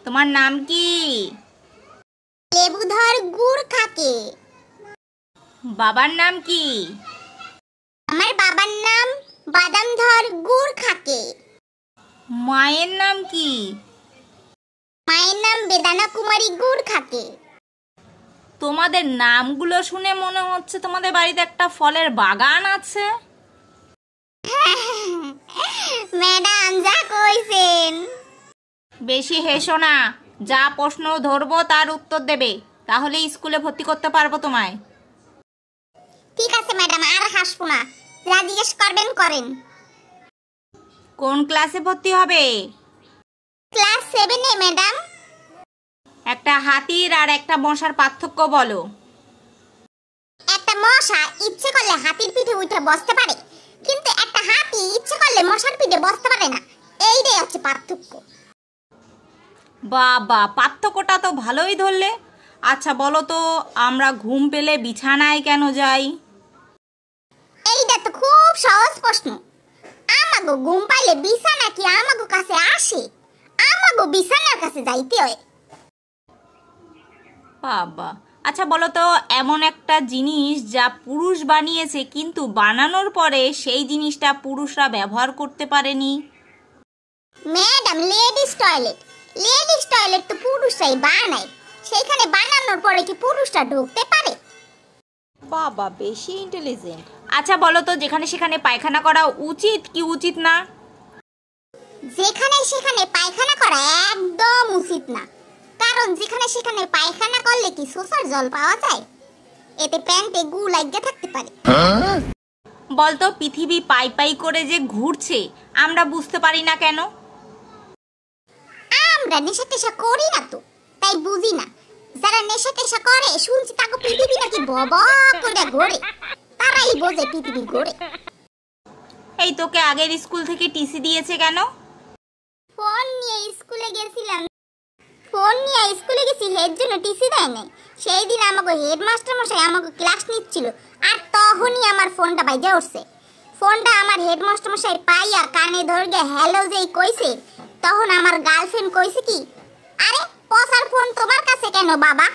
তোমার নাম কি? লেবুধর গুড় খাকে। বাবার নাম কি? আমার বাবার নাম বাদামধর গুড় খাকে। মায়ের নাম কি? মায়ের নাম বেদানা কুমারী গুড় খাকে। তোমাদের নামগুলো শুনে মনে হচ্ছে তোমাদের বাড়িতে একটা ফলের বাগান আছে। ম্যাডাম যা কইছেন। বেশি হেসো না, যা প্রশ্ন ধরবো তার উত্তর দেবে, তাহলে স্কুলে ভর্তি করতে পারবো তোমায়। ঠিক আছে ম্যাডাম, আর হাসবো না, যা জিজ্ঞেস করবেন করেন। কোন ক্লাসে ভর্তি হবে? ক্লাস 7-এ ম্যাডাম। একটা হাতির আর একটা মশার পার্থক্য বলো। একটা মশা ইচ্ছে করলে হাতির পিঠে উঠে বসতে পারে, কিন্তু একটা হাতি ইচ্ছে করলে মশার পিঠে বসতে পারে না। এইটাই হচ্ছে পার্থক্য। বাবা, পার্থক্যটা তো ভালোই ধরলে। আচ্ছা বলো তো, আমরা ঘুম পেলে বিছানায় কেন যাই? এইটা তো খুব সহজ প্রশ্ন। আমাগো ঘুম পাইলে বিছানা কি আমাগো কাছে আসে? আমাগো বিছানার কাছে যাইতে হয়। বাবা, আচ্ছা বলো তো, এমন একটা জিনিস যা পুরুষ বানিয়েছে কিন্তু বানানোর পরে সেই জিনিসটা পুরুষরা ব্যবহার করতে পারেনি। Madam, ladies toilet. Ladies toilet তো পুরুষরাই বানায়, সেইখানে বানানোর পরে কি পুরুষরা ঢুকতে পারে? বাবা, বেশি ইন্টেলিজেন্ট। আচ্ছা বলো তো, যেখানে সেখানে পায়খানা করা উচিত কি উচিত না? যেখানে সেখানে পায়খানা করা একদম উচিত না, কারণ যেখানে সেখানে পায়খানা করলে কি সোসার জল পাওয়া যায়? এতে প্যান্টে গু লাগিয়ে থাকতে পারে। বলতো, পৃথিবী পাই পাই করে যে ঘুরছে আমরা বুঝতে পারি না কেন? আমরা নেশা টেশা করি না তো, তাই বুঝি না। যারা নেশা টেশা করে শুনছি তাকে পৃথিবী নাকি বব করে ঘোরে, তারাই বোঝে পৃথিবী ঘোরে। এই, তোকে আগের স্কুল থেকে টিসি দিয়েছে কেন? ফোন নিয়ে স্কুলে গেছিলাম। ফোন নিয়ে স্কুলে গেছি, এর জন্য টিসি দেয় নাই। সেই দিন আমাকে হেডমাস্টার মশাই আমাকে ক্লাস নিচ্ছিল, আর তখনই আমার ফোনটা বাজে উঠছে। ফোনটা আমার হেডমাস্টার মশাই পাইয়া কানে ধরে হ্যালো যেই কইছে, তখন আমার গার্লফ্রেন্ড কইছে কি, আরে পসার ফোন তোমার কাছে কেন বাবা?